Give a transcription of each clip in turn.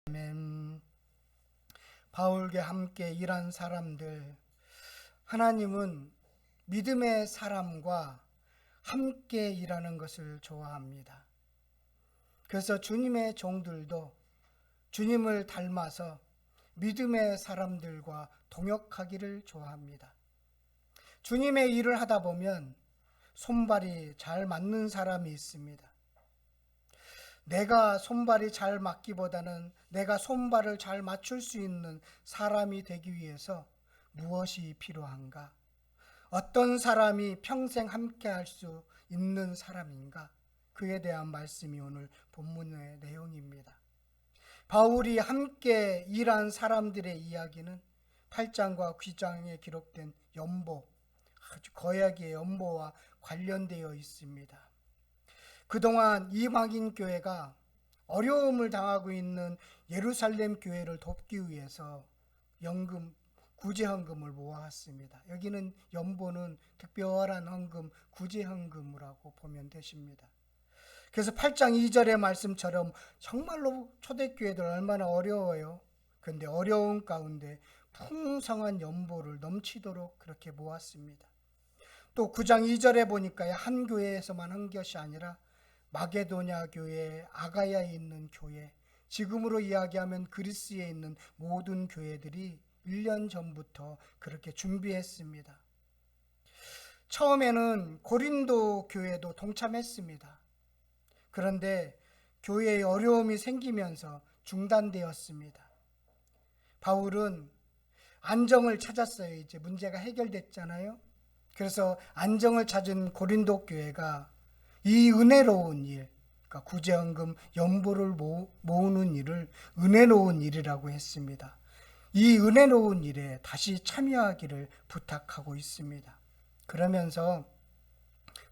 아멘. 바울과 함께 일한 사람들, 하나님은 믿음의 사람과 함께 일하는 것을 좋아합니다. 그래서 주님의 종들도 주님을 닮아서 믿음의 사람들과 동역하기를 좋아합니다. 주님의 일을 하다 보면 손발이 잘 맞는 사람이 있습니다. 내가 손발이 잘 맞기보다는 내가 손발을 잘 맞출 수 있는 사람이 되기 위해서 무엇이 필요한가? 어떤 사람이 평생 함께 할 수 있는 사람인가? 그에 대한 말씀이 오늘 본문의 내용입니다. 바울이 함께 일한 사람들의 이야기는 8장과 9장에 기록된 연보, 아주 거액의 연보와 관련되어 있습니다. 그동안 이방인 교회가 어려움을 당하고 있는 예루살렘 교회를 돕기 위해서 구제헌금을 모아왔습니다. 여기는 연보는 특별한 헌금, 구제헌금이라고 보면 되십니다. 그래서 8장 2절의 말씀처럼 정말로 초대교회들 얼마나 어려워요. 그런데 어려운 가운데 풍성한 연보를 넘치도록 그렇게 모았습니다. 또 9장 2절에 보니까 한 교회에서만 한 것이 아니라 마게도냐 교회, 아가야에 있는 교회, 지금으로 이야기하면 그리스에 있는 모든 교회들이 1년 전부터 그렇게 준비했습니다. 처음에는 고린도 교회도 동참했습니다. 그런데 교회에 어려움이 생기면서 중단되었습니다. 바울은 안정을 찾았어요. 이제 문제가 해결됐잖아요. 그래서 안정을 찾은 고린도 교회가 이 은혜로운 일, 그러니까 구제헌금 연보를 모으는 일을 은혜로운 일이라고 했습니다. 이 은혜로운 일에 다시 참여하기를 부탁하고 있습니다. 그러면서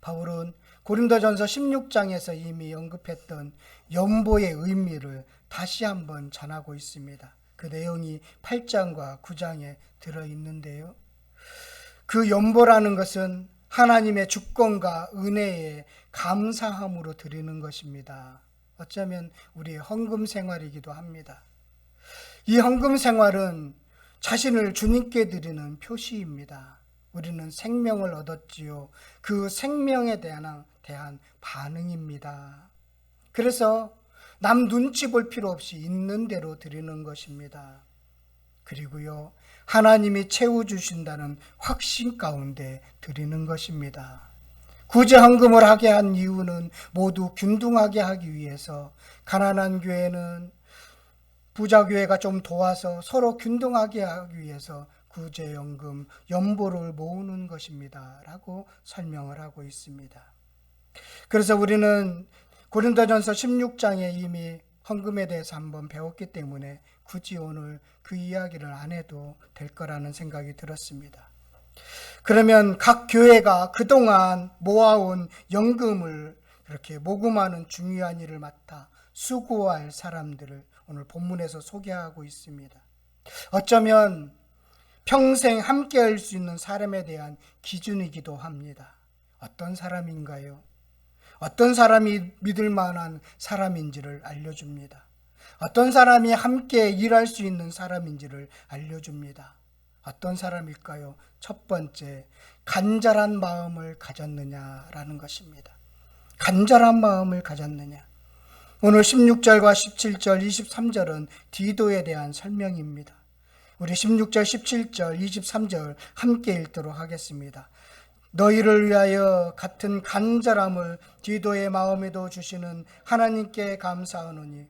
바울은 고린도전서 16장에서 이미 언급했던 연보의 의미를 다시 한번 전하고 있습니다. 그 내용이 8장과 9장에 들어있는데요. 그 연보라는 것은 하나님의 주권과 은혜에 감사함으로 드리는 것입니다. 어쩌면 우리의 헌금 생활이기도 합니다. 이 헌금 생활은 자신을 주님께 드리는 표시입니다. 우리는 생명을 얻었지요. 그 생명에 대한 반응입니다. 그래서 남 눈치 볼 필요 없이 있는 대로 드리는 것입니다. 그리고요, 하나님이 채워주신다는 확신 가운데 드리는 것입니다. 구제헌금을 하게 한 이유는 모두 균등하게 하기 위해서, 가난한 교회는 부자 교회가 좀 도와서 서로 균등하게 하기 위해서 구제연금, 연보를 모으는 것입니다 라고 설명을 하고 있습니다. 그래서 우리는 고린도전서 16장에 이미 헌금에 대해서 한번 배웠기 때문에 굳이 오늘 그 이야기를 안 해도 될 거라는 생각이 들었습니다. 그러면 각 교회가 그동안 모아온 연금을 이렇게 모금하는 중요한 일을 맡아 수고할 사람들을 오늘 본문에서 소개하고 있습니다. 어쩌면 평생 함께 할 수 있는 사람에 대한 기준이기도 합니다. 어떤 사람인가요? 어떤 사람이 믿을 만한 사람인지를 알려줍니다. 어떤 사람이 함께 일할 수 있는 사람인지를 알려줍니다. 어떤 사람일까요? 첫 번째, 간절한 마음을 가졌느냐라는 것입니다. 간절한 마음을 가졌느냐. 오늘 16절과 17절, 23절은 디도에 대한 설명입니다. 우리 16절, 17절, 23절 함께 읽도록 하겠습니다. 너희를 위하여 같은 간절함을 디도의 마음에도 주시는 하나님께 감사하노니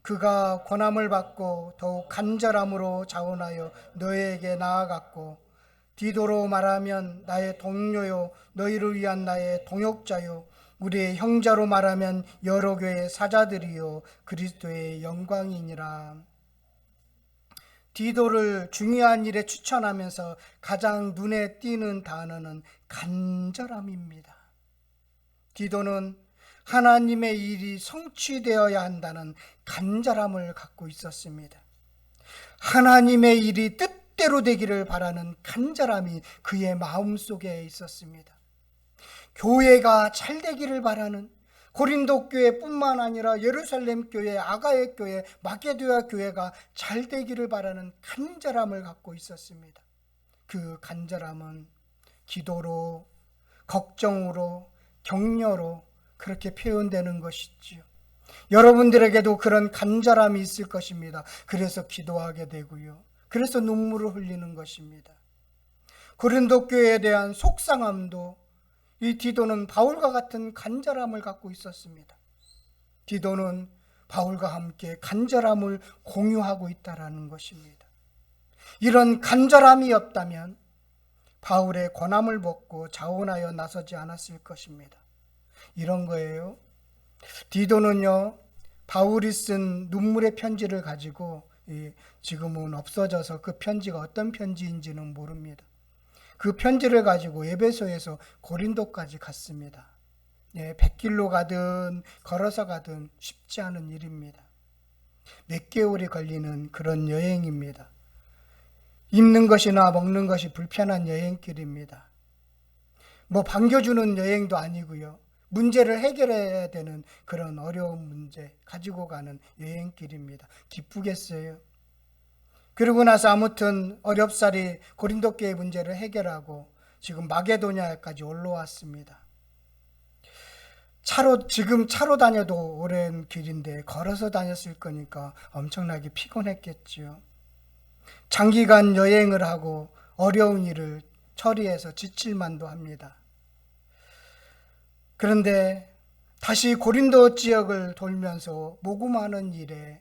그가 고난을 받고 더욱 간절함으로 자원하여 너희에게 나아갔고, 디도로 말하면 나의 동료요 너희를 위한 나의 동역자요 우리의 형제로 말하면 여러 교회의 사자들이요 그리스도의 영광이니라. 디도를 중요한 일에 추천하면서 가장 눈에 띄는 단어는 간절함입니다. 디도는 하나님의 일이 성취되어야 한다는 간절함을 갖고 있었습니다. 하나님의 일이 뜻대로 되기를 바라는 간절함이 그의 마음속에 있었습니다. 교회가 잘 되기를 바라는, 고린도 교회뿐만 아니라 예루살렘 교회, 아가야 교회, 마게도냐 교회가 잘 되기를 바라는 간절함을 갖고 있었습니다. 그 간절함은 기도로, 걱정으로, 격려로 그렇게 표현되는 것이지요. 여러분들에게도 그런 간절함이 있을 것입니다. 그래서 기도하게 되고요. 그래서 눈물을 흘리는 것입니다. 고린도 교회에 대한 속상함도 이 디도는 바울과 같은 간절함을 갖고 있었습니다. 디도는 바울과 함께 간절함을 공유하고 있다라는 것입니다. 이런 간절함이 없다면 바울의 권함을 벗고 자원하여 나서지 않았을 것입니다. 이런 거예요. 디도는요, 바울이 쓴 눈물의 편지를 가지고 지금은 없어져서 그 편지가 어떤 편지인지는 모릅니다. 그 편지를 가지고 에베소에서 고린도까지 갔습니다. 100길로 가든 걸어서 가든 쉽지 않은 일입니다. 몇 개월이 걸리는 그런 여행입니다. 입는 것이나 먹는 것이 불편한 여행길입니다. 반겨주는 여행도 아니고요. 문제를 해결해야 되는 그런 어려운 문제 가지고 가는 여행길입니다. 기쁘겠어요? 그러고 나서 아무튼 어렵사리 고린도 교회 문제를 해결하고 지금 마게도냐까지 올라왔습니다. 지금 차로 다녀도 오랜 길인데 걸어서 다녔을 거니까 엄청나게 피곤했겠지요. 장기간 여행을 하고 어려운 일을 처리해서 지칠만도 합니다. 그런데 다시 고린도 지역을 돌면서 모금하는 일에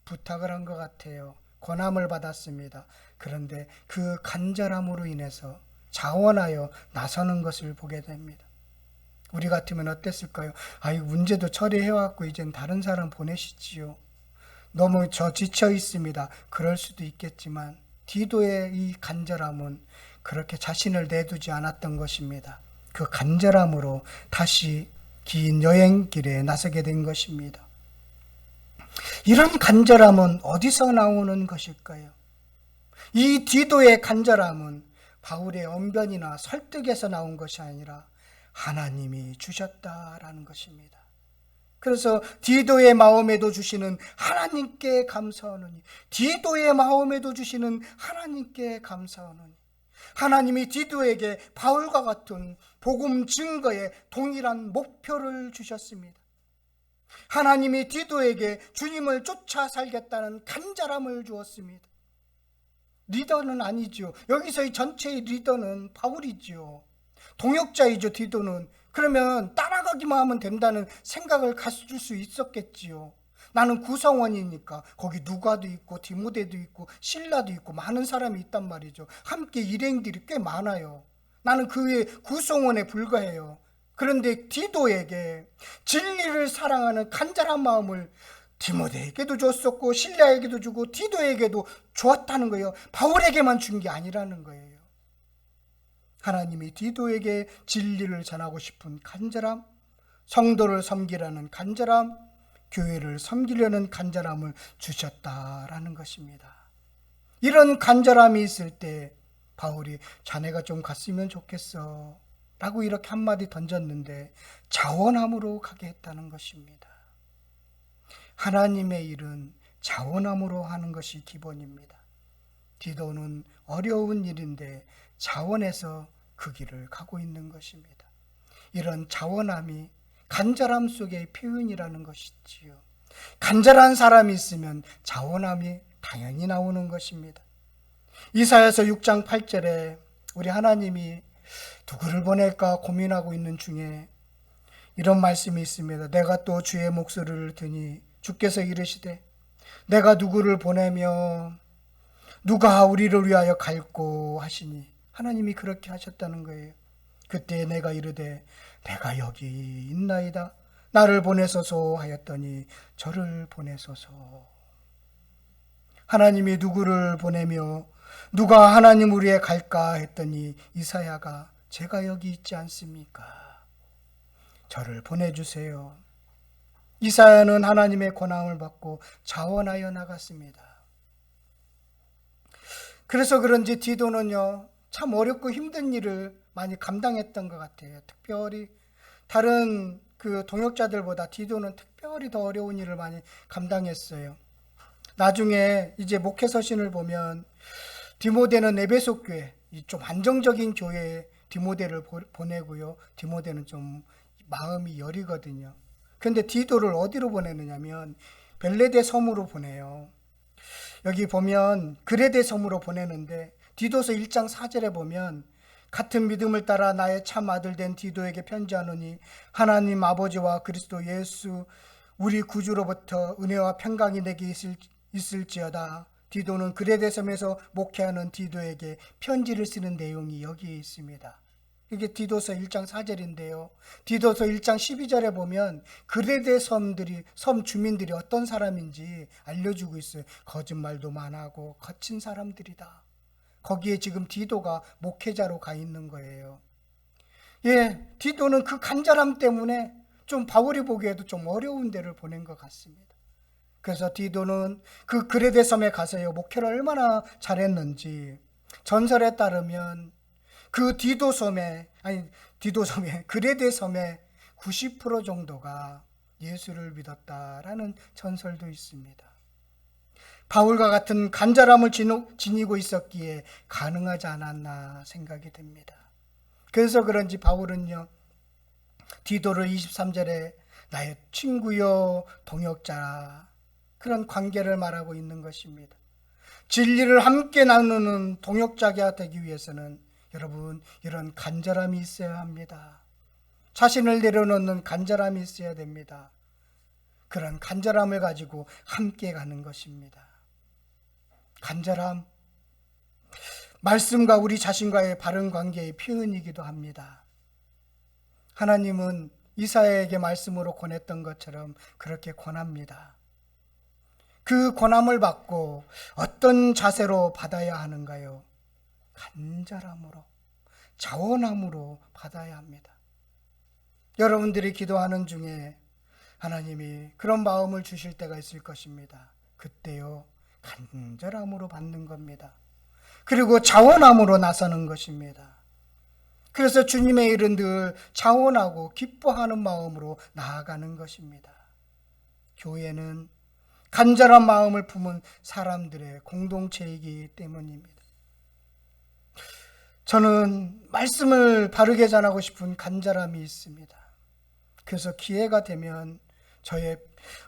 부탁을 한 것 같아요. 권함을 받았습니다. 그런데 그 간절함으로 인해서 자원하여 나서는 것을 보게 됩니다. 우리 같으면 어땠을까요? 문제도 처리해왔고 이젠 다른 사람 보내시지요. 너무 지쳐 있습니다. 그럴 수도 있겠지만 디도의 이 간절함은 그렇게 자신을 내두지 않았던 것입니다. 그 간절함으로 다시 긴 여행길에 나서게 된 것입니다. 이런 간절함은 어디서 나오는 것일까요? 이 디도의 간절함은 바울의 언변이나 설득에서 나온 것이 아니라 하나님이 주셨다라는 것입니다. 그래서 디도의 마음에도 주시는 하나님께 감사하노니, 디도의 마음에도 주시는 하나님께 감사하노니, 하나님이 디도에게 바울과 같은 복음 증거에 동일한 목표를 주셨습니다. 하나님이 디도에게 주님을 쫓아 살겠다는 간절함을 주었습니다. 리더는 아니죠. 여기서의 전체의 리더는 바울이죠. 동역자이죠, 디도는. 그러면 따라가기만 하면 된다는 생각을 가질 수 있었겠지요. 나는 구성원이니까 거기 누가도 있고 디모데도 있고 실라도 있고 많은 사람이 있단 말이죠. 함께 일행들이 꽤 많아요. 나는 그 외에 구성원에 불과해요. 그런데 디도에게 진리를 사랑하는 간절한 마음을 디모데에게도 줬었고 실라에게도 주고 디도에게도 주었다는 거예요. 바울에게만 준 게 아니라는 거예요. 하나님이 디도에게 진리를 전하고 싶은 간절함, 성도를 섬기라는 간절함, 교회를 섬기려는 간절함을 주셨다라는 것입니다. 이런 간절함이 있을 때 바울이 자네가 좀 갔으면 좋겠어 라고 이렇게 한마디 던졌는데 자원함으로 가게 했다는 것입니다. 하나님의 일은 자원함으로 하는 것이 기본입니다. 디도는 어려운 일인데 자원해서 그 길을 가고 있는 것입니다. 이런 자원함이 간절함 속의 표현이라는 것이지요. 간절한 사람이 있으면 자원함이 당연히 나오는 것입니다. 이사야서 6장 8절에 우리 하나님이 누구를 보낼까 고민하고 있는 중에 이런 말씀이 있습니다. 내가 또 주의 목소리를 듣니 주께서 이르시되 내가 누구를 보내며 누가 우리를 위하여 갈고 하시니, 하나님이 그렇게 하셨다는 거예요. 그때 내가 이르되 내가 여기 있나이다 나를 보내소서 하였더니 저를 보내소서. 하나님이 누구를 보내며 누가 하나님 우리에 갈까 했더니 이사야가 제가 여기 있지 않습니까? 저를 보내주세요. 이사야는 하나님의 권함을 받고 자원하여 나갔습니다. 그래서 그런지 디도는요, 참 어렵고 힘든 일을 많이 감당했던 것 같아요. 특별히 다른 그 동역자들보다 디도는 특별히 더 어려운 일을 많이 감당했어요. 나중에 이제 목회 서신을 보면 디모데는 에베소 교회, 좀 안정적인 교회에 디모데를 보내고요. 디모데는 좀 마음이 여리거든요. 그런데 디도를 어디로 보내느냐면 벨레데 섬으로 보내요. 여기 보면 그레데 섬으로 보내는데 디도서 1장 4절에 보면 같은 믿음을 따라 나의 참 아들 된 디도에게 편지하노니 하나님 아버지와 그리스도 예수 우리 구주로부터 은혜와 평강이 내게 있을지어다. 디도는 그레데 섬에서 목회하는 디도에게 편지를 쓰는 내용이 여기에 있습니다. 이게 디도서 1장 4절인데요. 디도서 1장 12절에 보면 그레데 섬 주민들이 어떤 사람인지 알려주고 있어요. 거짓말도 많아하고 거친 사람들이다. 거기에 지금 디도가 목회자로 가 있는 거예요. 예, 디도는 그 간절함 때문에 좀 바울이 보기에도 좀 어려운 데를 보낸 것 같습니다. 그래서 디도는 그 그레데 섬에 가서요, 목회를 얼마나 잘했는지 전설에 따르면 그 그레데 섬의 90% 정도가 예수를 믿었다라는 전설도 있습니다. 바울과 같은 간절함을 지니고 있었기에 가능하지 않았나 생각이 됩니다. 그래서 그런지 바울은요, 디도를 23절에 나의 친구요 동역자, 그런 관계를 말하고 있는 것입니다. 진리를 함께 나누는 동역자가 되기 위해서는 여러분, 이런 간절함이 있어야 합니다. 자신을 내려놓는 간절함이 있어야 됩니다. 그런 간절함을 가지고 함께 가는 것입니다. 간절함, 말씀과 우리 자신과의 바른 관계의 표현이기도 합니다. 하나님은 이사야에게 말씀으로 권했던 것처럼 그렇게 권합니다. 그 권함을 받고 어떤 자세로 받아야 하는가요? 간절함으로, 자원함으로 받아야 합니다. 여러분들이 기도하는 중에 하나님이 그런 마음을 주실 때가 있을 것입니다. 그때요, 간절함으로 받는 겁니다. 그리고 자원함으로 나서는 것입니다. 그래서 주님의 일은 늘 자원하고 기뻐하는 마음으로 나아가는 것입니다. 교회는 간절한 마음을 품은 사람들의 공동체이기 때문입니다. 저는 말씀을 바르게 전하고 싶은 간절함이 있습니다. 그래서 기회가 되면 저의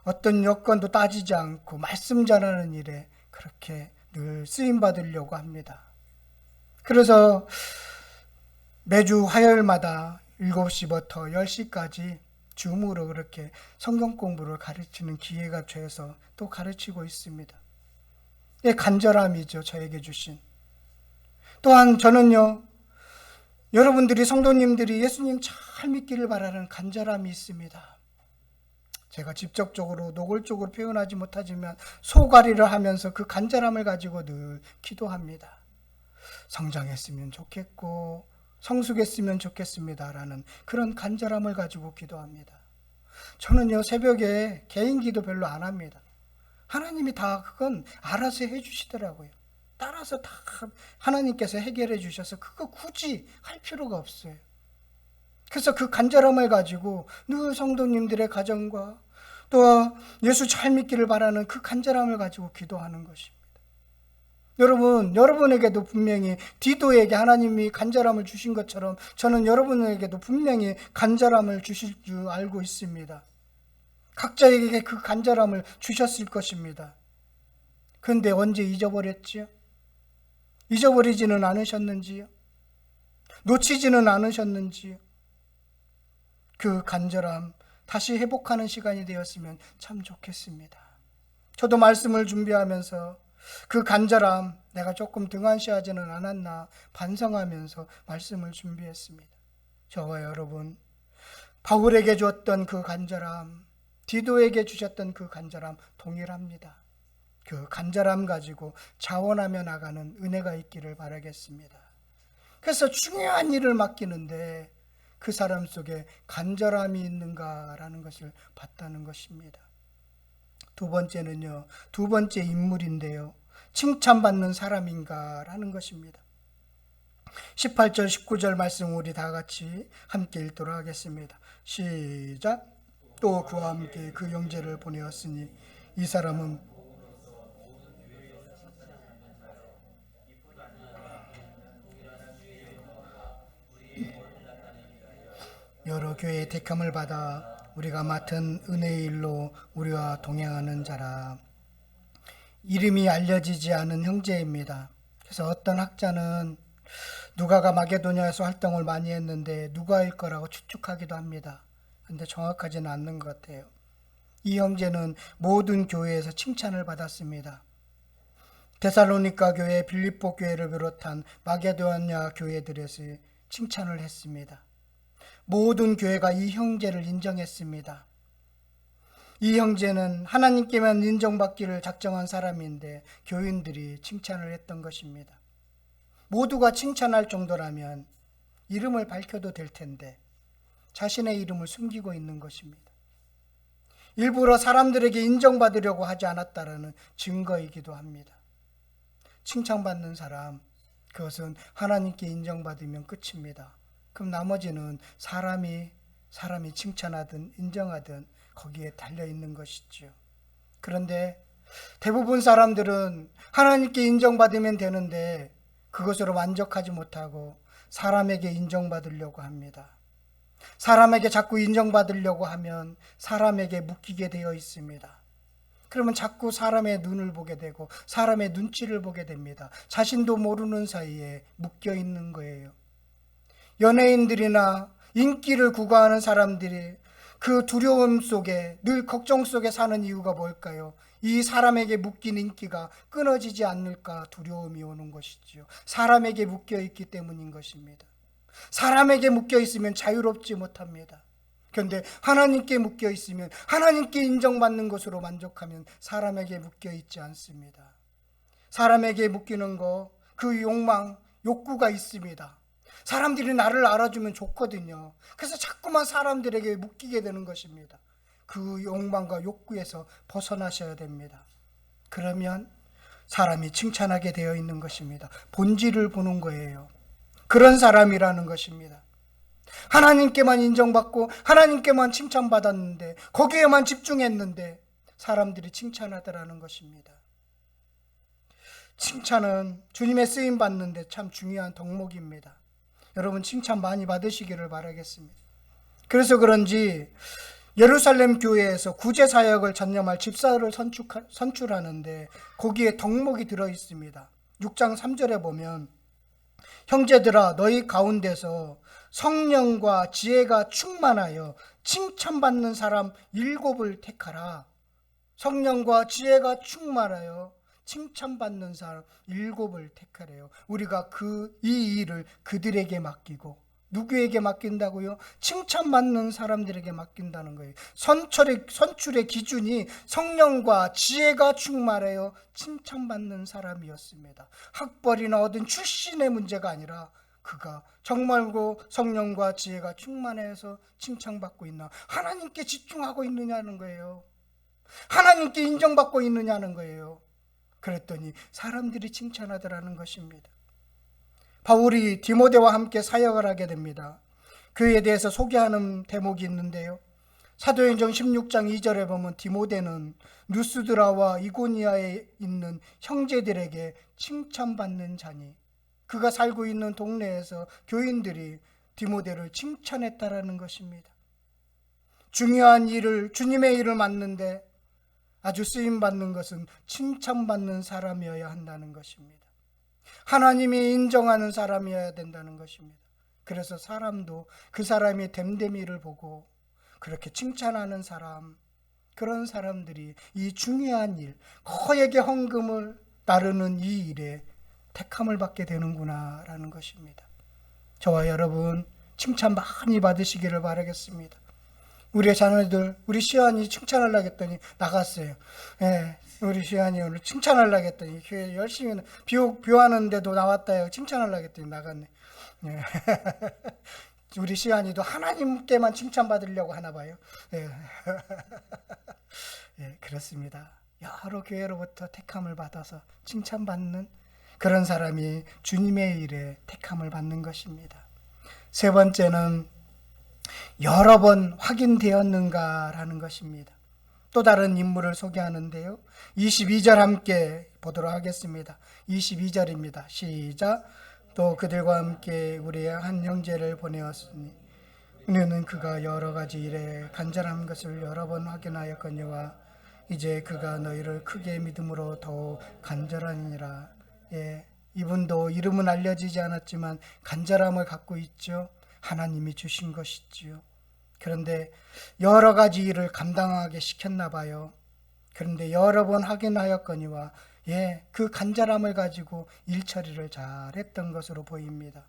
어떤 여건도 따지지 않고 말씀 전하는 일에 그렇게 늘 쓰임 받으려고 합니다. 그래서 매주 화요일마다 7시부터 10시까지 줌으로 그렇게 성경 공부를 가르치는 기회가 되어서 또 가르치고 있습니다. 예, 간절함이죠, 저에게 주신. 또한 저는요, 여러분들이, 성도님들이 예수님 잘 믿기를 바라는 간절함이 있습니다. 제가 직접적으로 노골적으로 표현하지 못하지만 소가리를 하면서 그 간절함을 가지고 늘 기도합니다. 성장했으면 좋겠고 성숙했으면 좋겠습니다라는 그런 간절함을 가지고 기도합니다. 저는요, 새벽에 개인 기도 별로 안 합니다. 하나님이 다 그건 알아서 해주시더라고요. 따라서 다 하나님께서 해결해 주셔서 그거 굳이 할 필요가 없어요. 그래서 그 간절함을 가지고 늘 성도님들의 가정과 또 예수 잘 믿기를 바라는 그 간절함을 가지고 기도하는 것입니다. 여러분, 여러분에게도 분명히 디도에게 하나님이 간절함을 주신 것처럼 저는 여러분에게도 분명히 간절함을 주실 줄 알고 있습니다. 각자에게 그 간절함을 주셨을 것입니다. 그런데 언제 잊어버렸지요? 잊어버리지는 않으셨는지요? 놓치지는 않으셨는지요? 그 간절함 다시 회복하는 시간이 되었으면 참 좋겠습니다. 저도 말씀을 준비하면서 그 간절함 내가 조금 등한시하지는 않았나 반성하면서 말씀을 준비했습니다. 저와 여러분, 바울에게 주었던 그 간절함, 디도에게 주셨던 그 간절함 동일합니다. 그 간절함 가지고 자원하며 나가는 은혜가 있기를 바라겠습니다. 그래서 중요한 일을 맡기는데 그 사람 속에 간절함이 있는가라는 것을 봤다는 것입니다. 두 번째는요, 두 번째 인물인데요, 칭찬받는 사람인가라는 것입니다. 18절 19절 말씀 우리 다 같이 함께 읽도록 하겠습니다. 시작. 또 그와 함께 그 형제를 보내었으니 이 사람은 여러 교회의 택함을 받아 우리가 맡은 은혜의 일로 우리와 동행하는 자라. 이름이 알려지지 않은 형제입니다. 그래서 어떤 학자는 누가가 마게도냐에서 활동을 많이 했는데 누가일 거라고 추측하기도 합니다. 근데 정확하지는 않는 것 같아요. 이 형제는 모든 교회에서 칭찬을 받았습니다. 데살로니가 교회, 빌립보 교회를 비롯한 마게도냐 교회들에서 칭찬을 했습니다. 모든 교회가 이 형제를 인정했습니다. 이 형제는 하나님께만 인정받기를 작정한 사람인데 교인들이 칭찬을 했던 것입니다. 모두가 칭찬할 정도라면 이름을 밝혀도 될 텐데 자신의 이름을 숨기고 있는 것입니다. 일부러 사람들에게 인정받으려고 하지 않았다라는 증거이기도 합니다. 칭찬받는 사람, 그것은 하나님께 인정받으면 끝입니다. 그럼 나머지는 사람이 칭찬하든 인정하든 거기에 달려있는 것이죠. 그런데 대부분 사람들은 하나님께 인정받으면 되는데 그것으로 만족하지 못하고 사람에게 인정받으려고 합니다. 사람에게 자꾸 인정받으려고 하면 사람에게 묶이게 되어 있습니다. 그러면 자꾸 사람의 눈을 보게 되고 사람의 눈치를 보게 됩니다. 자신도 모르는 사이에 묶여 있는 거예요. 연예인들이나 인기를 구가하는 사람들이 그 두려움 속에 늘 걱정 속에 사는 이유가 뭘까요? 이 사람에게 묶인 인기가 끊어지지 않을까 두려움이 오는 것이지요. 사람에게 묶여 있기 때문인 것입니다. 사람에게 묶여 있으면 자유롭지 못합니다. 그런데 하나님께 묶여 있으면 하나님께 인정받는 것으로 만족하면 사람에게 묶여 있지 않습니다. 사람에게 묶이는 거, 그 욕망, 욕구가 있습니다. 사람들이 나를 알아주면 좋거든요. 그래서 자꾸만 사람들에게 묶이게 되는 것입니다. 그 욕망과 욕구에서 벗어나셔야 됩니다. 그러면 사람이 칭찬하게 되어 있는 것입니다. 본질을 보는 거예요. 그런 사람이라는 것입니다. 하나님께만 인정받고 하나님께만 칭찬받았는데 거기에만 집중했는데 사람들이 칭찬하더라는 것입니다. 칭찬은 주님의 쓰임 받는데 참 중요한 덕목입니다. 여러분 칭찬 많이 받으시기를 바라겠습니다. 그래서 그런지 예루살렘 교회에서 구제사역을 전념할 집사를 선출하는데 거기에 덕목이 들어있습니다. 6장 3절에 보면 형제들아 너희 가운데서 성령과 지혜가 충만하여 칭찬받는 사람 7을 택하라. 성령과 지혜가 충만하여 칭찬받는 사람 7을 택하래요. 우리가 이 일을 그들에게 맡기고 누구에게 맡긴다고요? 칭찬받는 사람들에게 맡긴다는 거예요. 선출의 기준이 성령과 지혜가 충만하여 칭찬받는 사람이었습니다. 학벌이나 얻은 출신의 문제가 아니라 그가 정말로 성령과 지혜가 충만해서 칭찬받고 있나? 하나님께 집중하고 있느냐는 거예요. 하나님께 인정받고 있느냐는 거예요. 그랬더니 사람들이 칭찬하더라는 것입니다. 바울이 디모데와 함께 사역을 하게 됩니다. 그에 대해서 소개하는 대목이 있는데요. 사도행전 16장 2절에 보면 디모데는 루스드라와 이고니아에 있는 형제들에게 칭찬받는 자니 그가 살고 있는 동네에서 교인들이 디모데를 칭찬했다라는 것입니다. 중요한 일을 주님의 일을 맡는데 아주 쓰임받는 것은 칭찬받는 사람이어야 한다는 것입니다. 하나님이 인정하는 사람이어야 된다는 것입니다. 그래서 사람도 그 사람의 됨됨이를 보고 그렇게 칭찬하는 사람, 그런 사람들이 이 중요한 일, 거액의 헌금을 나르는 이 일에 택함을 받게 되는구나 라는 것입니다. 저와 여러분 칭찬 많이 받으시기를 바라겠습니다. 우리 자녀들, 우리 시안이 칭찬하려고 했더니 나갔어요. 예, 우리 시안이 오늘 칭찬하려고 했더니 교회 열심히 뷰하는데도 나왔다요. 칭찬하려고 했더니 나갔네. 예. 우리 시안이도 하나님께만 칭찬받으려고 하나 봐요. 예. 예, 그렇습니다. 여러 교회로부터 택함을 받아서 칭찬받는 그런 사람이 주님의 일에 택함을 받는 것입니다. 세 번째는 여러 번 확인되었는가라는 것입니다. 또 다른 인물을 소개하는데요. 22절 함께 보도록 하겠습니다. 22절입니다. 시작. 또 그들과 함께 우리의 한 형제를 보내었으니 우리는 그가 여러 가지 일에 간절한 것을 여러 번 확인하였거니와 이제 그가 너희를 크게 믿음으로 더욱 간절하니라. 예, 이분도 이름은 알려지지 않았지만 간절함을 갖고 있죠. 하나님이 주신 것이지요. 그런데 여러 가지 일을 감당하게 시켰나 봐요. 그런데 여러 번 확인하였거니와 그 간절함을 가지고 일 처리를 잘했던 것으로 보입니다.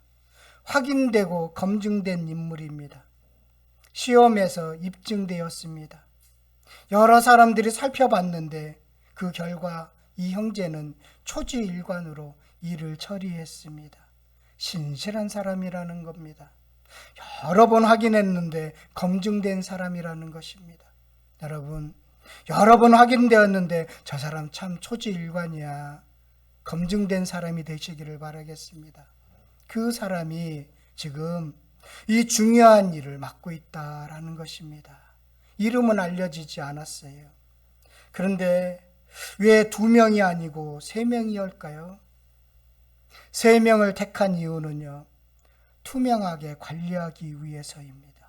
확인되고 검증된 인물입니다. 시험에서 입증되었습니다. 여러 사람들이 살펴봤는데 그 결과 이 형제는 초지일관으로 일을 처리했습니다. 신실한 사람이라는 겁니다. 여러 번 확인했는데 검증된 사람이라는 것입니다. 여러분, 여러 번 확인되었는데 저 사람 참 초지일관이야. 검증된 사람이 되시기를 바라겠습니다. 그 사람이 지금 이 중요한 일을 맡고 있다라는 것입니다. 이름은 알려지지 않았어요. 그런데 왜 2명이 아니고 3명이올까요? 3명을 택한 이유는요, 투명하게 관리하기 위해서입니다.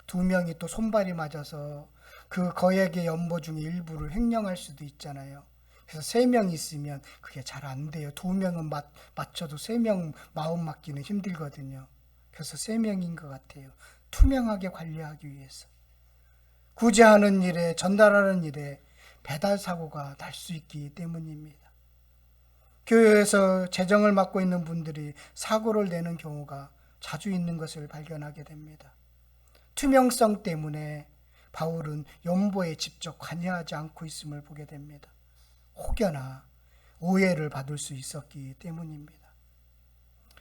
2명이 또 손발이 맞아서 그 거액의 연보 중에 일부를 횡령할 수도 있잖아요. 그래서 3명이 있으면 그게 잘 안 돼요. 2명은 맞춰도 3명 마음 맞기는 힘들거든요. 그래서 3명인 것 같아요. 투명하게 관리하기 위해서. 구제하는 일에, 전달하는 일에 배달 사고가 날 수 있기 때문입니다. 교회에서 재정을 맡고 있는 분들이 사고를 내는 경우가 자주 있는 것을 발견하게 됩니다. 투명성 때문에 바울은 연보에 직접 관여하지 않고 있음을 보게 됩니다. 혹여나 오해를 받을 수 있었기 때문입니다.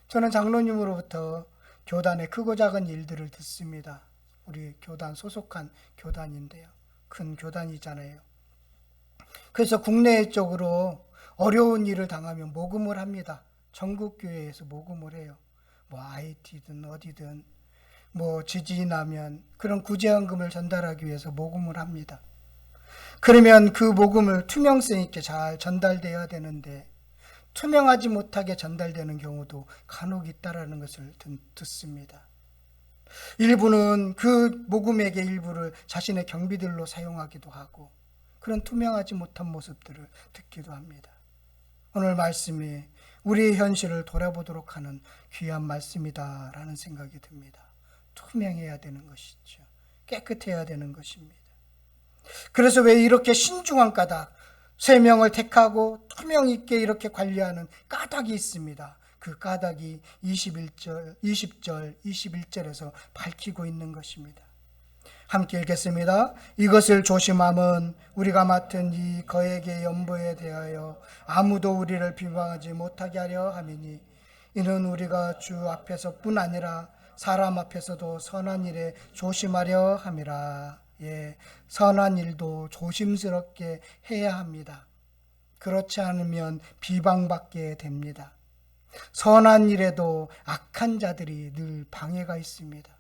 저는 장로님으로부터 교단의 크고 작은 일들을 듣습니다. 우리 교단 소속한 교단인데요. 큰 교단이잖아요. 그래서 국내 쪽으로 어려운 일을 당하면 모금을 합니다. 전국 교회에서 모금을 해요. IT든 어디든 지진이 나면 그런 구제헌금을 전달하기 위해서 모금을 합니다. 그러면 그 모금을 투명성 있게 잘 전달돼야 되는데 투명하지 못하게 전달되는 경우도 간혹 있다라는 것을 듣습니다. 일부는 그 모금액의 일부를 자신의 경비들로 사용하기도 하고 그런 투명하지 못한 모습들을 듣기도 합니다. 오늘 말씀이 우리의 현실을 돌아보도록 하는 귀한 말씀이다라는 생각이 듭니다. 투명해야 되는 것이죠. 깨끗해야 되는 것입니다. 그래서 왜 이렇게 신중한 까닭, 3명을 택하고 투명 있게 이렇게 관리하는 까닭이 있습니다. 그 까닭이 20절, 21절에서 밝히고 있는 것입니다. 함께 읽겠습니다. 이것을 조심함은 우리가 맡은 이 거액의 연보에 대하여 아무도 우리를 비방하지 못하게 하려 함이니 이는 우리가 주 앞에서뿐 아니라 사람 앞에서도 선한 일에 조심하려 함이라. 선한 일도 조심스럽게 해야 합니다. 그렇지 않으면 비방받게 됩니다. 선한 일에도 악한 자들이 늘 방해가 있습니다.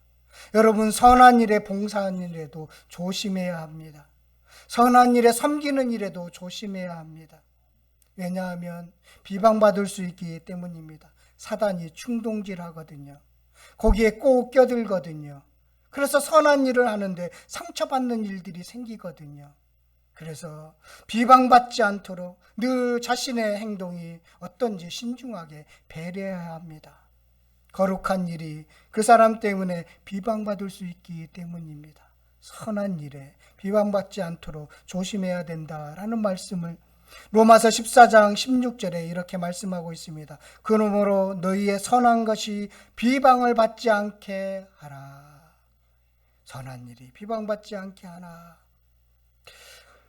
여러분, 선한 일에 봉사하는 일에도 조심해야 합니다. 선한 일에 섬기는 일에도 조심해야 합니다. 왜냐하면 비방받을 수 있기 때문입니다. 사단이 충동질하거든요. 거기에 꼭 껴들거든요. 그래서 선한 일을 하는데 상처받는 일들이 생기거든요. 그래서 비방받지 않도록 늘 자신의 행동이 어떤지 신중하게 배려해야 합니다. 거룩한 일이 그 사람 때문에 비방받을 수 있기 때문입니다. 선한 일에 비방받지 않도록 조심해야 된다라는 말씀을 로마서 14장 16절에 이렇게 말씀하고 있습니다. 그러므로 너희의 선한 것이 비방을 받지 않게 하라. 선한 일이 비방받지 않게 하나.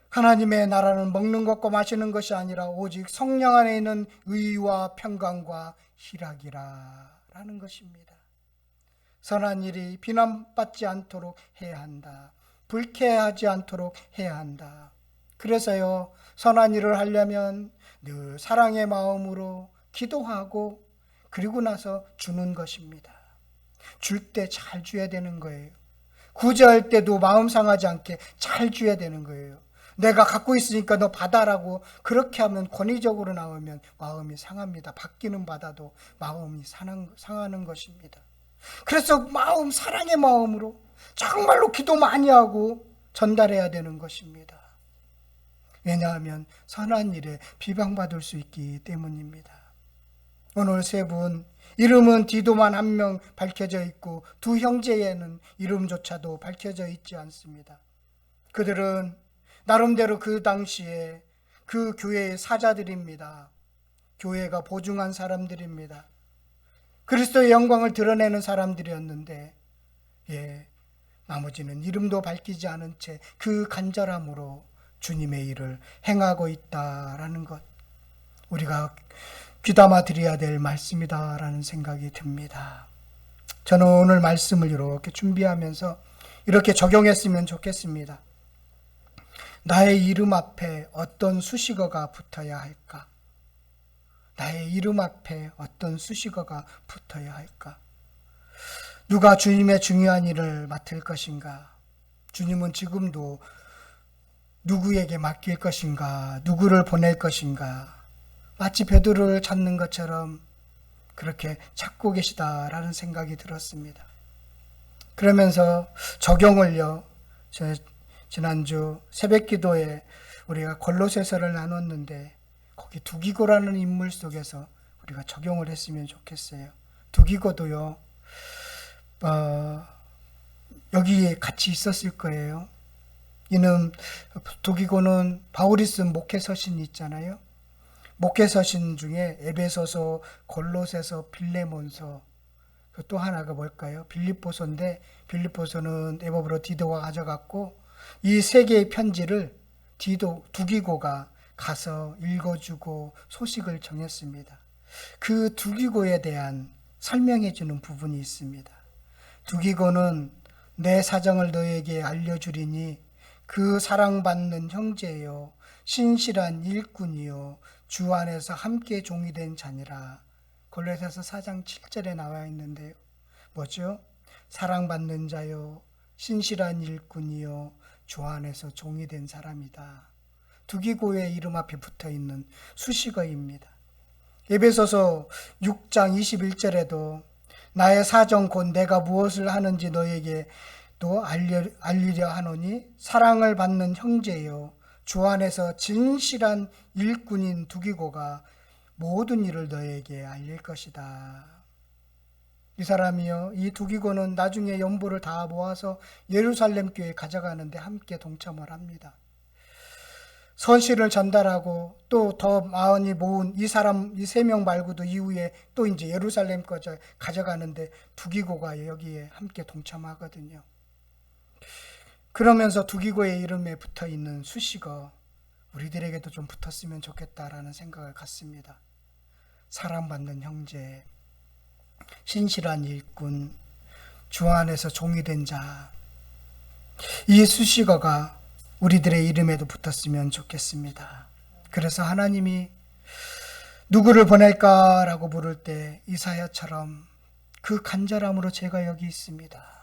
하나님의 나라는 먹는 것과 마시는 것이 아니라 오직 성령 안에 있는 의와 평강과 희락이라 라는 것입니다. 선한 일이 비난받지 않도록 해야 한다. 불쾌하지 않도록 해야 한다. 그래서요, 선한 일을 하려면 늘 사랑의 마음으로 기도하고 그리고 나서 주는 것입니다. 줄 때 잘 줘야 되는 거예요. 구제할 때도 마음 상하지 않게 잘 줘야 되는 거예요. 내가 갖고 있으니까 너 받아라고 그렇게 하면 권위적으로 나오면 마음이 상합니다. 받기는 받아도 마음이 상하는 것입니다. 그래서 사랑의 마음으로 정말로 기도 많이 하고 전달해야 되는 것입니다. 왜냐하면 선한 일에 비방받을 수 있기 때문입니다. 오늘 세 분, 이름은 디도만 한 명 밝혀져 있고 두 형제에는 이름조차도 밝혀져 있지 않습니다. 그들은 나름대로 그 당시에 그 교회의 사자들입니다. 교회가 보증한 사람들입니다. 그리스도의 영광을 드러내는 사람들이었는데, 나머지는 이름도 밝히지 않은 채 그 간절함으로 주님의 일을 행하고 있다라는 것, 우리가 귀담아 드려야 될 말씀이다라는 생각이 듭니다. 저는 오늘 말씀을 이렇게 준비하면서 이렇게 적용했으면 좋겠습니다. 나의 이름 앞에 어떤 수식어가 붙어야 할까? 나의 이름 앞에 어떤 수식어가 붙어야 할까? 누가 주님의 중요한 일을 맡을 것인가? 주님은 지금도 누구에게 맡길 것인가? 누구를 보낼 것인가? 마치 베드로를 찾는 것처럼 그렇게 찾고 계시다라는 생각이 들었습니다. 그러면서 적용을요, 지난주 새벽기도에 우리가 골로새서를 나눴는데 거기 두기고라는 인물 속에서 우리가 적용을 했으면 좋겠어요. 두기고도요, 여기에 같이 있었을 거예요. 이는 두기고는 바울이 쓴 목회서신 있잖아요. 목회서신 중에 에베소서, 골로새서, 빌레몬서, 또 하나가 뭘까요? 빌립보서인데 빌립보서는 애법으로 디도가 가져갔고 이 세 개의 편지를 두기고가 가서 읽어주고 소식을 전했습니다. 그 두기고에 대한 설명해 주는 부분이 있습니다. 두기고는 내 사정을 너에게 알려주리니 그 사랑받는 형제요 신실한 일꾼이요 주 안에서 함께 종이 된 자니라. 골로새서 4장 7절에 나와 있는데요. 뭐죠? 사랑받는 자요 신실한 일꾼이요 주 안에서 종이 된 사람이다. 두기고의 이름 앞에 붙어있는 수식어입니다. 에베소서 6장 21절에도 나의 사정 곧 내가 무엇을 하는지 너에게 또 알리려 하노니 사랑을 받는 형제요 주 안에서 진실한 일꾼인 두기고가 모든 일을 너에게 알릴 것이다. 이 사람이요, 이 두기고는 나중에 연보를 다 모아서 예루살렘 교회에 가져가는데 함께 동참을 합니다. 선실을 전달하고 또 더 많이 모은 이 세 명 말고도 이후에 또 이제 예루살렘 거저 가져가는데 두기고가 여기에 함께 동참하거든요. 그러면서 두기고의 이름에 붙어 있는 수식어, 우리들에게도 좀 붙었으면 좋겠다라는 생각을 갖습니다. 사랑받는 형제, 신실한 일꾼, 주 안에서 종이 된 자, 이 수식어가 우리들의 이름에도 붙었으면 좋겠습니다. 그래서 하나님이 누구를 보낼까라고 물을 때 이사야처럼 그 간절함으로 제가 여기 있습니다.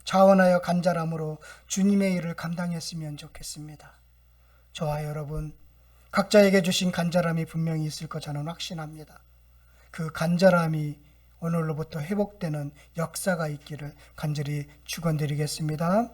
자원하여 간절함으로 주님의 일을 감당했으면 좋겠습니다. 저와 여러분 각자에게 주신 간절함이 분명히 있을 것 저는 확신합니다. 그 간절함이 오늘로부터 회복되는 역사가 있기를 간절히 축원드리겠습니다.